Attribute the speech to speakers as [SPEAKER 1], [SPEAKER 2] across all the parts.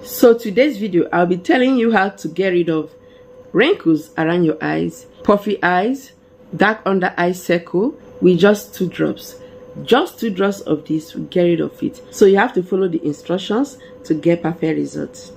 [SPEAKER 1] So today's video, I'll be telling you how to get rid of wrinkles around your eyes, puffy eyes, dark under eye circle with just 2 drops. Just 2 drops of this will get rid of it. So you have to follow the instructions to get perfect results.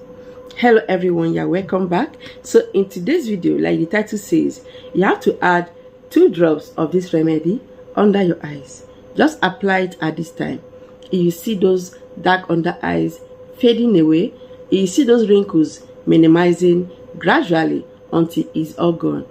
[SPEAKER 1] Hello everyone, you're welcome back. So in today's video, like the title says, you have to add 2 drops of this remedy under your eyes. Just apply it at this time. If you see those dark under eyes fading away, you see those wrinkles minimizing gradually until it's all gone,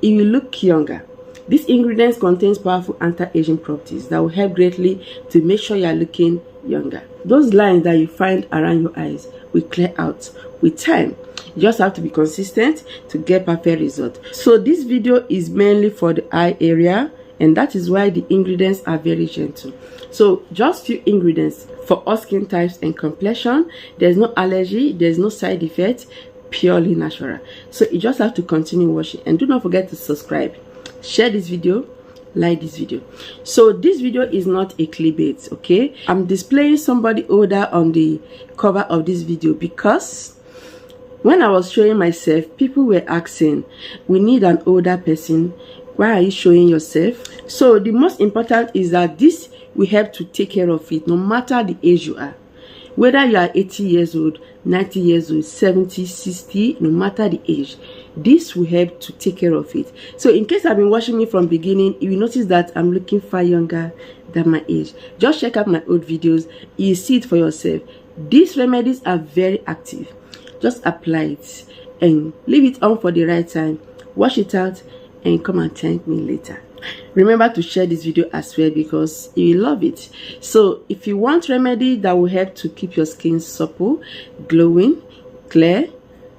[SPEAKER 1] it will look younger. This ingredient contains powerful anti-aging properties that will help greatly to make sure you are looking younger. Those lines that you find around your eyes will clear out with time. You just have to be consistent to get perfect result. So this video is mainly for the eye area, and that is why the ingredients are very gentle. So just few ingredients for all skin types and complexion. There's no allergy, there's no side effect, purely natural. So you just have to continue watching, and do not forget to subscribe, share this video, like this video. So this video is not a clickbait, okay? I'm displaying somebody older on the cover of this video because when I was showing myself, people were asking, we need an older person, why are you showing yourself? So the most important is that this will help to take care of it no matter the age you are. Whether you are 80 years old, 90 years old, 70, 60, no matter the age, this will help to take care of it. So in case I've been watching me from beginning, you will notice that I'm looking far younger than my age. Just check out my old videos, you see it for yourself. These remedies are very active. Just apply it and leave it on for the right time. Wash it out and come and thank me later. Remember to share this video as well because you will love it. So if you want remedy that will help to keep your skin supple, glowing, clear,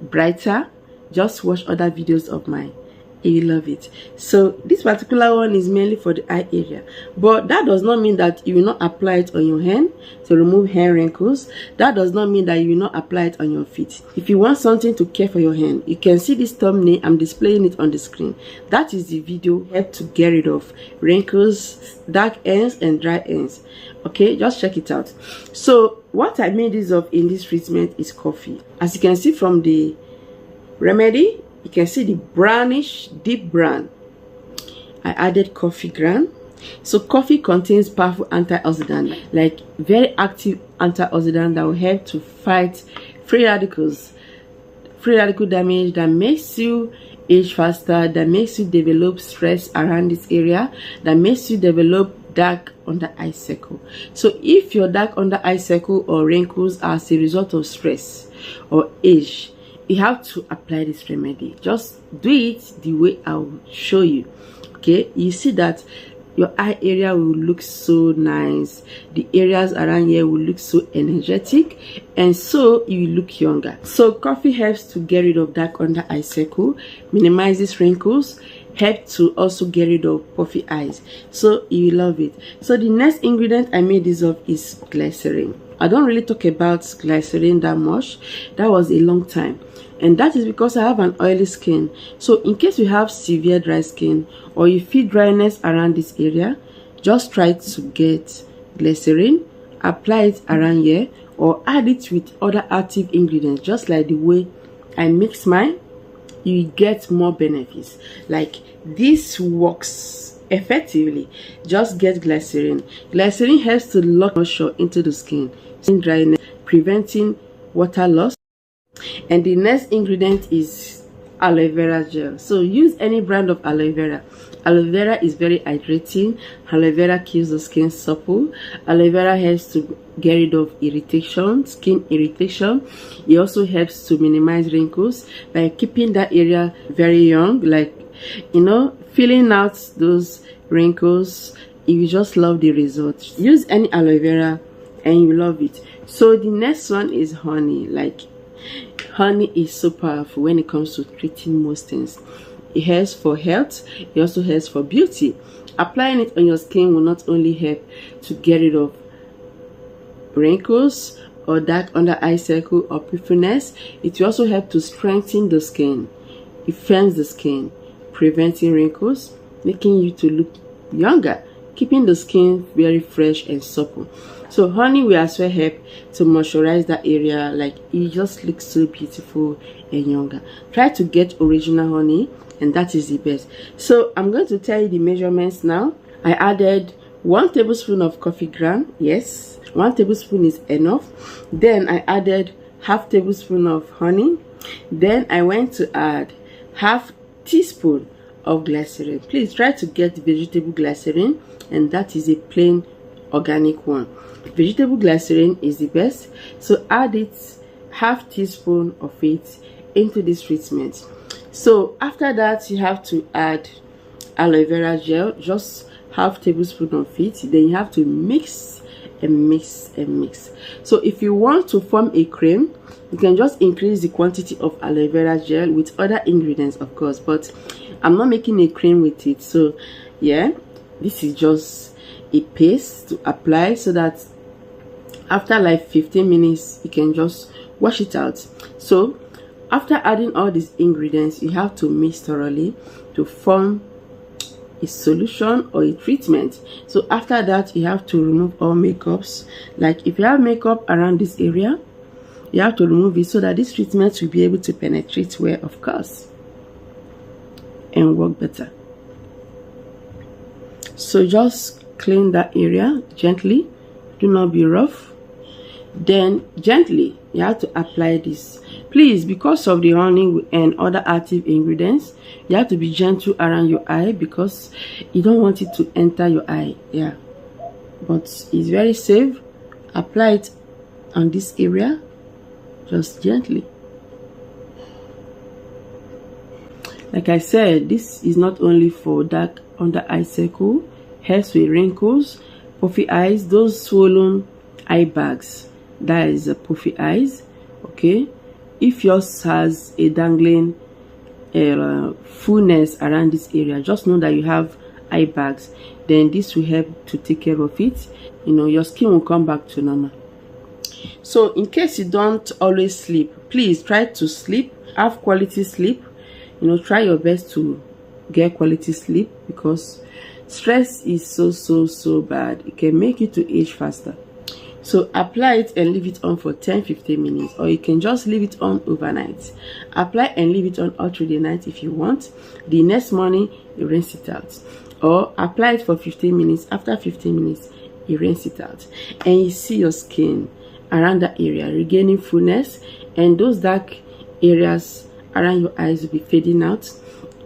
[SPEAKER 1] brighter, just watch other videos of mine. You will love it. So this particular one is mainly for the eye area, but that does not mean that you will not apply it on your hand to remove hair wrinkles. That does not mean that you will not apply it on your feet. If you want something to care for your hand, you can see this thumbnail. I'm displaying it on the screen. That is the video help to get rid of wrinkles, dark ends and dry ends. Okay, just check it out. So what I made use of in this treatment is coffee. As you can see from the remedy, you can see the brownish deep brown. I added coffee ground. So coffee contains powerful antioxidant, like very active antioxidant that will help to fight free radical damage that makes you age faster, that makes you develop stress around this area, that makes you develop dark under eye circle. So if your dark under eye circle or wrinkles are as a result of stress or age, you have to apply this remedy. Just do it the way I will show you. Okay, you see that your eye area will look so nice, the areas around here will look so energetic, and so you will look younger. So coffee helps to get rid of dark under eye circle, minimizes wrinkles, help to also get rid of puffy eyes. So you will love it. So the next ingredient I made use of is glycerin. I don't really talk about glycerin that much. That was a long time, and that is because I have an oily skin. So in case you have severe dry skin or you feel dryness around this area, just try to get glycerin, apply it around here, or add it with other active ingredients, just like the way I mix mine. You get more benefits. Like this works effectively. Just get glycerin. Glycerin helps to lock moisture into the skin, dryness, preventing water loss. And the next ingredient is aloe vera gel. So use any brand of aloe vera. Aloe vera is very hydrating. Aloe vera keeps the skin supple. Aloe vera helps to get rid of irritation, skin irritation. It also helps to minimize wrinkles by keeping that area very young, like, you know, filling out those wrinkles. You just love the results. Use any aloe vera and you love it. So the next one is honey. Like, honey is so powerful when it comes to treating most things. It helps for health, it also helps for beauty. Applying it on your skin will not only help to get rid of wrinkles or dark under eye circle or puffiness, it will also help to strengthen the skin. It firms the skin, preventing wrinkles, making you to look younger, keeping the skin very fresh and supple. So honey will as well help to moisturize that area. Like, it just looks so beautiful and younger. Try to get original honey, and that is the best. So I'm going to tell you the measurements now. I added 1 tablespoon of coffee ground. Yes, 1 tablespoon is enough. Then I added half tablespoon of honey. Then I went to add half teaspoon of glycerin. Please try to get vegetable glycerin, and that is a plain organic one. Vegetable glycerin is the best, so add it, half teaspoon of it, into this treatment. So after that, you have to add aloe vera gel, just half tablespoon of it. Then you have to mix and mix and mix. So if you want to form a cream, you can just increase the quantity of aloe vera gel with other ingredients, of course, but I'm not making a cream with it. So yeah, this is just a paste to apply, so that after like 15 minutes you can just wash it out. So after adding all these ingredients, you have to mix thoroughly to form a solution or a treatment. So after that, you have to remove all makeups. Like if you have makeup around this area, you have to remove it, so that this treatment will be able to penetrate well, of course, and work better. So just clean that area gently, do not be rough. Then gently you have to apply this. Please, because of the honey and other active ingredients, you have to be gentle around your eye, because you don't want it to enter your eye. Yeah, but it's very safe. Apply it on this area, just gently. Like I said, this is not only for dark under eye circle, helps with wrinkles, puffy eyes, those swollen eye bags. That is a puffy eyes. Okay, if yours has a dangling fullness around this area, just know that you have eye bags. Then this will help to take care of it. You know, your skin will come back to normal. So in case you don't always sleep, please try to sleep, have quality sleep. You know, try your best to get quality sleep, because stress is so bad. It can make you to age faster. So apply it and leave it on for 10-15 minutes, or you can just leave it on overnight. Apply and leave it on all through the night if you want. The next morning you rinse it out, or apply it for 15 minutes. After 15 minutes you rinse it out, and you see your skin around that area regaining fullness, and those dark areas around your eyes will be fading out.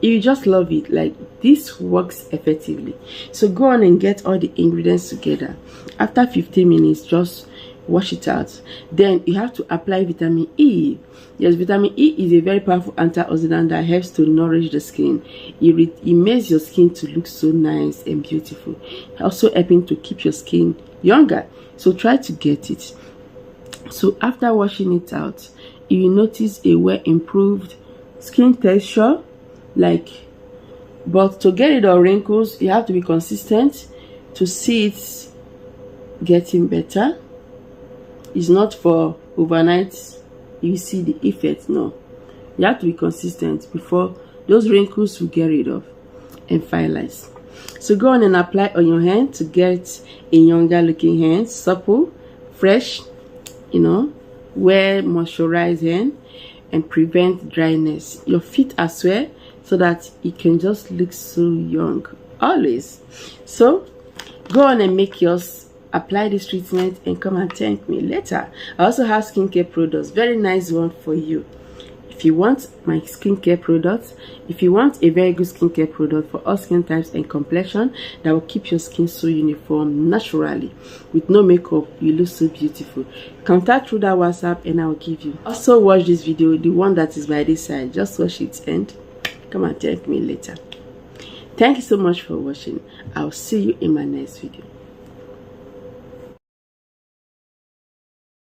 [SPEAKER 1] You just love it. Like, this works effectively. So go on and get all the ingredients together. After 15 minutes, just wash it out. Then you have to apply vitamin E. Yes, vitamin E is a very powerful antioxidant that helps to nourish the skin. It makes your skin to look so nice and beautiful, also helping to keep your skin younger. So try to get it. So after washing it out, you will notice a well improved skin texture. But to get rid of wrinkles, you have to be consistent to see it getting better. It's not for overnight you see the effect. No, you have to be consistent before those wrinkles will get rid of and fine lines. So go on and apply on your hand to get a younger looking hand, supple, fresh, you know, well moisturized hand, and prevent dryness. Your feet as well, so that it can just look so young always. So go on and make yours. Apply this treatment and come and thank me later. I also have skincare products, very nice one for you. If you want my skincare products, if you want a very good skincare product for all skin types and complexion that will keep your skin so uniform naturally with no makeup, you look so beautiful, contact through that WhatsApp and I will give you. Also watch this video, the one that is by this side, just watch it and come and thank me later. Thank you so much for watching. I'll see you in my next video.